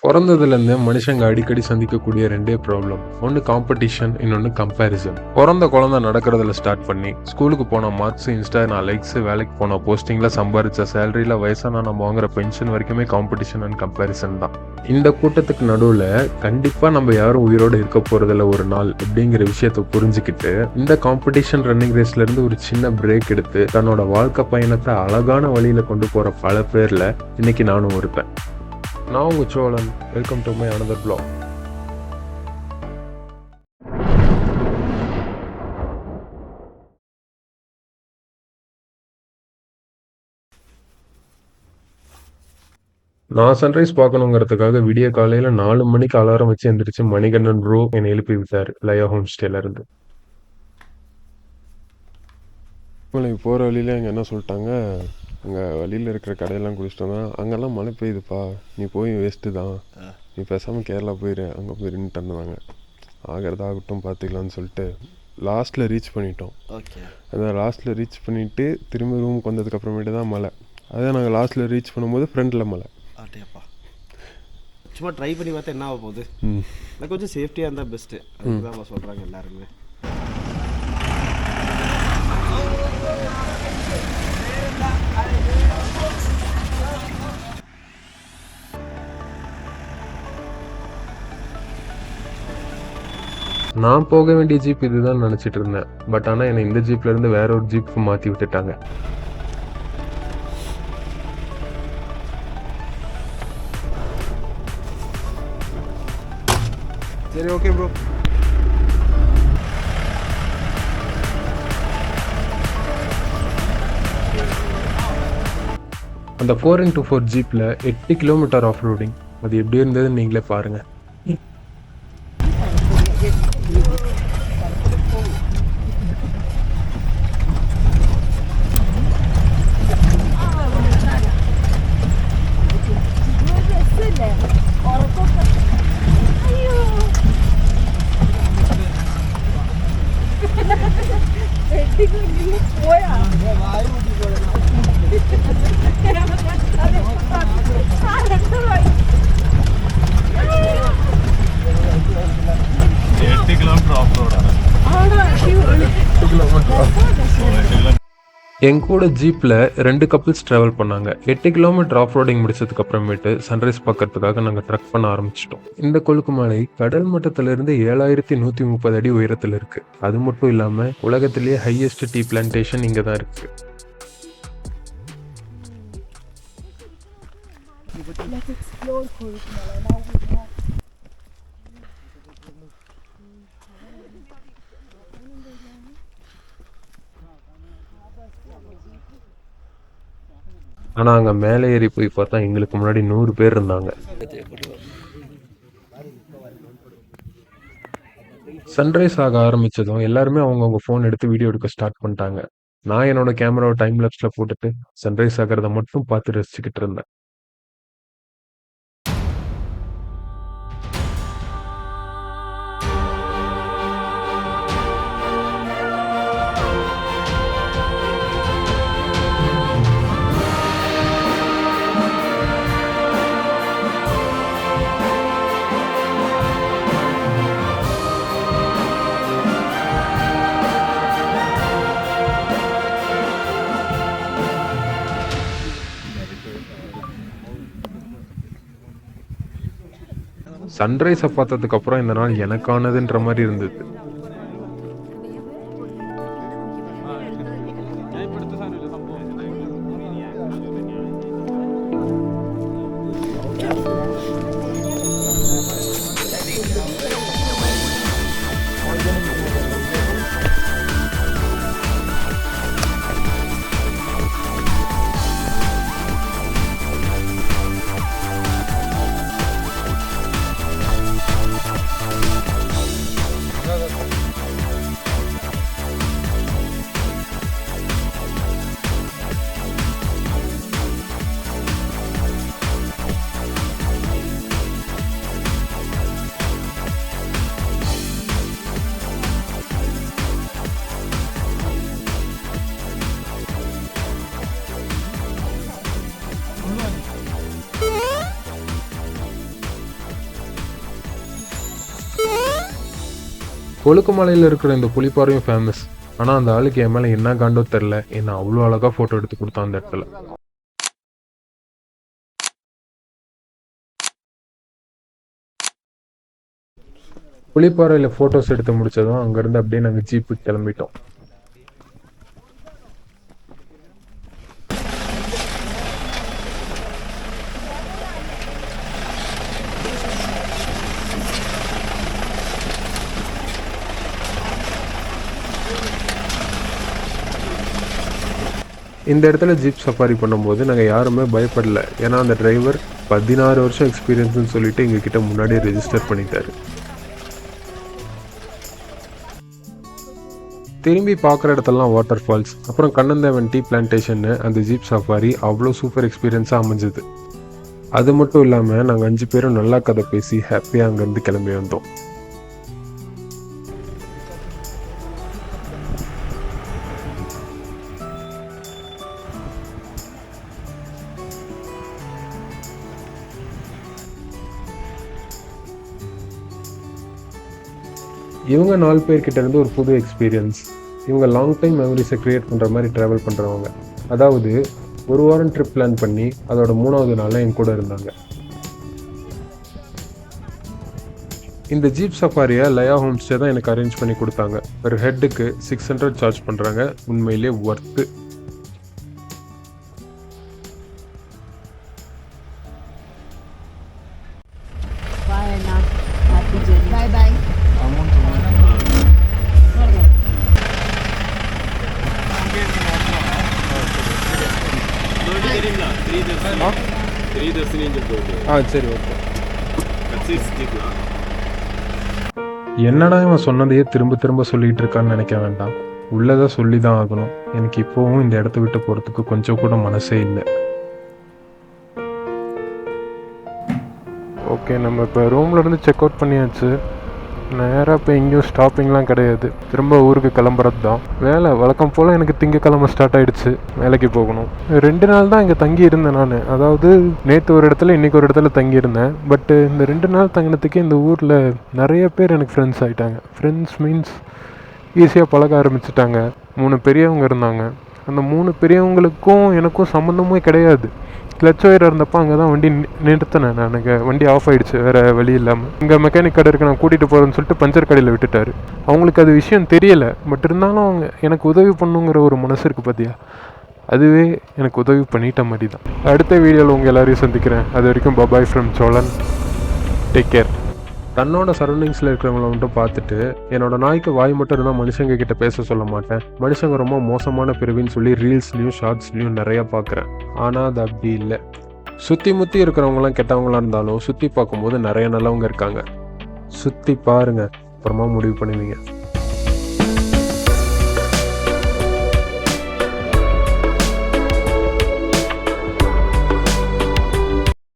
பொறந்ததுலேருந்தே மனுஷங்க அடிக்கடி சந்திக்கக்கூடிய 2 ப்ராப்ளம். ஒண்ணு காம்படிஷன், இன்னொன்னு கம்பேரிசன். பொறந்த குழந்தை நடக்கிறதுல ஸ்டார்ட் பண்ணி, ஸ்கூலுக்கு போன மார்க்ஸ், இன்ஸ்டா லைக்ஸ், வேலைக்கு போன போஸ்டிங்ல சம்பாரிச்ச சேலரியில வயசானா நம்ம வாங்குற பென்ஷன் வரைக்குமே காம்படிஷன் அண்ட் கம்பேரிசன் தான். இந்த கூட்டத்துக்கு நடுவுல கண்டிப்பா நம்ம யாரும் உயிரோட இருக்க போறதில்ல ஒரு நாள் அப்படிங்கிற விஷயத்த புரிஞ்சுக்கிட்டு, இந்த காம்படிஷன் ரன்னிங் ரேஸ்ல இருந்து ஒரு சின்ன பிரேக் எடுத்து தன்னோட வாழ்க்கை பயணத்தை அழகான வழியில கொண்டு போற பல பேர்ல இன்னைக்கு நானும் இருப்பேன். நான் உங்க Cholan. Welcome to my another vlog. நான் சன்ரைஸ் பார்க்கணுங்கிறதுக்காக விடிய காலையில 4 மணிக்கு அலாரம் வச்சு எந்திரிச்சு மணிகண்டன் ப்ரோ என்னை எழுப்பி விட்டாரு லயா ஹோம் ஸ்டேல இருந்து. போகிற வழியில எங்க என்ன சொல்லிட்டாங்க, அங்கே வழியில் இருக்கிற கடையெல்லாம் குடிச்சிட்டோன்னா அங்கெல்லாம் மழை பெய்யுதுப்பா, நீ போய் வேஸ்ட்டு தான், நீ பேசாமல் கேரளா போயிரு, அங்கே போயிருன்னு தந்தாங்க. ஆகிறதாகட்டும் பார்த்துக்கலான்னு சொல்லிட்டு லாஸ்ட்டில் ரீச் பண்ணிட்டோம். ஓகே, அந்த லாஸ்ட்டில் ரீச் பண்ணிவிட்டு திரும்பி ரூமுக்கு வந்ததுக்கப்புறமேட்டு தான் மழை. அதே நாங்கள் லாஸ்ட்டில் ரீச் பண்ணும்போது ஃப்ரெண்டில் மழை. ஆட்டேப்பா, சும்மா ட்ரை பண்ணி பார்த்தா என்ன ஆக போகுது. எனக்கு கொஞ்சம் சேஃப்டியாக இருந்தால் பெஸ்ட்டு, அதுதான் சொல்கிறாங்க எல்லாருமே. நான் போக வேண்டிய ஜீப் இதுதான் நினச்சிட்டு இருந்தேன். பட் ஆனால் என்னை இந்த ஜீப்ல இருந்து வேற ஒரு ஜீப்புக்கு மாற்றி விட்டுட்டாங்க. சரி, ஓகே ப்ரோ. அந்த 4x4 ஜீப்பில் 8 கிலோமீட்டர் ஆஃப் ரோடிங். அது எப்படி இருந்ததுன்னு நீங்களே பாருங்கள். என் கூட ஜீப்பில் 2 கப்பிள்ஸ் ட்ராவல் பண்ணாங்க. 8 கிலோமீட்டர் ஆஃப் ரோடிங் முடிச்சதுக்கு அப்புறமேட்டு சன்ரைஸ் பார்க்கறதுக்காக நாங்கள் ட்ரக் பண்ண ஆரம்பிச்சிட்டோம். இந்த கொழுக்கு மலை கடல் மட்டத்திலிருந்து 7130 அடி உயரத்தில் இருக்கு. அது மட்டும் இல்லாமல் உலகத்திலேயே ஹையஸ்ட் டீ பிளான்டேஷன் இங்கே தான் இருக்கு. ஆனால் அங்கே மேலே ஏறி போய் பார்த்தா எங்களுக்கு முன்னாடி 100 பேர் இருந்தாங்க. சன்ரைஸ் ஆக ஆரம்பித்ததும் எல்லாருமே அவங்கவுங்க ஃபோன் எடுத்து வீடியோ எடுக்க ஸ்டார்ட் பண்ணிட்டாங்க. நான் என்னோட கேமராவை டைம் லேப்ஸில் போட்டுட்டு சன்ரைஸ் ஆகிறத மட்டும் பார்த்து ரசிச்சுக்கிட்டு இருந்தேன். சன்ரைஸை பார்த்ததுக்கு அப்புறம் இந்த நாள் எனக்கானதுன்ற மாதிரி இருந்தது. கொழுக்குமலையில் இருக்கிற இந்த புலிப்பாறையும் ஃபேமஸ். ஆனால் அந்த ஆளுக்கு என் மேலே என்ன காண்டோ தெரில, என்ன அவ்வளோ அழகாக ஃபோட்டோ எடுத்து கொடுத்தான் அந்த இடத்துல. புலிப்பாறையில் ஃபோட்டோஸ் எடுத்து முடிச்சதும் அங்கேருந்து அப்படியே நாங்கள் ஜீப்புக்கு கிளம்பிட்டோம். இந்த இடத்துல ஜீப் சஃபாரி பண்ணும்போது நாங்கள் யாருமே பயப்படல. ஏன்னா அந்த டிரைவர் 16 வருஷம் எக்ஸ்பீரியன்ஸ்னு சொல்லிட்டு எங்ககிட்ட முன்னாடியே ரெஜிஸ்டர் பண்ணிட்டாரு. திரும்பி பார்க்குற இடத்துலலாம் வாட்டர் ஃபால்ஸ், அப்புறம் கண்ணந்தேவன் டீ பிளான்டேஷன்னு அந்த ஜீப் சஃபாரி அவ்வளோ சூப்பர் எக்ஸ்பீரியன்ஸாக அமைஞ்சது. அது மட்டும் இல்லாமல் நாங்கள் 5 பேரும் நல்லா கதை பேசி ஹாப்பியாக அங்கேருந்து கிளம்பி வந்தோம். இவங்க 4 பேர்கிட்ட இருந்து ஒரு புது எக்ஸ்பீரியன்ஸ். இவங்க லாங் டைம் மெமரிஸை க்ரியேட் பண்ணுற மாதிரி ட்ராவல் பண்ணுறவங்க. அதாவது ஒரு வாரம் ட்ரிப் பிளான் பண்ணி அதோட 3வது நாளில் என் கூட இருந்தாங்க. இந்த ஜீப் சஃபாரியை லயா ஹோம் ஸ்டே தான் எனக்கு அரேஞ்ச் பண்ணி கொடுத்தாங்க. ஒரு ஹெட்டுக்கு 600 சார்ஜ் பண்ணுறாங்க. உண்மையிலே worth. Bye, Anna. Happy journey. Bye bye. சரி, ஓகே. என்னடா இவன் சொன்னதையே திரும்ப திரும்ப சொல்லிட்டு இருக்கான்னு நினைக்க வேண்டாம். உள்ளதை சொல்லி தான் ஆகணும். எனக்கு இப்போவும் இந்த இடத்த விட்டு போகிறதுக்கு கொஞ்சம் கூட மனசே இல்லை. ஓகே, நம்ம இப்போ ரூமில் இருந்து செக் அவுட் பண்ணியாச்சு. நேராக இப்போ எங்கேயும் ஸ்டாப்பிங்லாம் கிடையாது. திரும்ப ஊருக்கு கிளம்புறது தான் வேலை. வழக்கம் போல் எனக்கு திங்கக்கிழமை ஸ்டார்ட் ஆகிடுச்சு. வேலைக்கு போகணும். 2 நாள் தான் இங்கே தங்கி இருந்தேன் நான். அதாவது நேற்று ஒரு இடத்துல இன்றைக்கி ஒரு இடத்துல தங்கியிருந்தேன். பட்டு இந்த 2 நாள் தங்கினதுக்கே இந்த ஊரில் நிறைய பேர் எனக்கு ஃப்ரெண்ட்ஸ் ஆகிட்டாங்க. ஃப்ரெண்ட்ஸ் மீன்ஸ் ஈஸியாக பழக ஆரம்பிச்சிட்டாங்க. 3 பெரியவங்க இருந்தாங்க. அந்த 3 பெரியவங்களுக்கும் எனக்கும் சம்மந்தமே கிடையாது. கிளச் ஒயர் இருந்தப்போ அங்கே தான் வண்டி நிறுத்தினேன். நான் எனக்கு வண்டி ஆஃப் ஆகிடுச்சு, வேறு வழி இல்லாமல். இங்கே மெக்கானிக் கடை இருக்கு, நான் கூட்டிகிட்டு போகிறேன்னு சொல்லிட்டு பஞ்சர் கடையில் விட்டுட்டாரு. அவங்களுக்கு அது விஷயம் தெரியலை. பட் இருந்தாலும் அவங்க எனக்கு உதவி பண்ணுங்கிற ஒரு மனசு இருக்குது பார்த்தியா, அதுவே எனக்கு உதவி பண்ணிட்ட மாதிரி தான். அடுத்த வீடியோவில் உங்கள் எல்லாரையும் சந்திக்கிறேன். அது வரைக்கும் bye bye from Cholan. Take care. தன்னோட சரௌண்டிங்ஸில் இருக்கிறவங்கள மட்டும் பார்த்துட்டு என்னோட நாய்க்கு வாய் மட்டும் இருந்தால் மனுஷங்க கிட்ட பேச சொல்ல மாட்டேன். மனுஷங்க ரொம்ப மோசமான பிரிவின்னு சொல்லி ரீல்ஸ்லையும் ஷார்ட்ஸ்லையும் நிறையா பார்க்குறேன். ஆனால் அது அப்படி இல்லை. சுற்றி முற்றி இருக்கிறவங்களாம் கெட்டவங்களாக இருந்தாலும் சுற்றி பார்க்கும்போது நிறைய நல்லவங்க இருக்காங்க. சுற்றி பாருங்கள், அப்புறமா முடிவு பண்ணுவீங்க.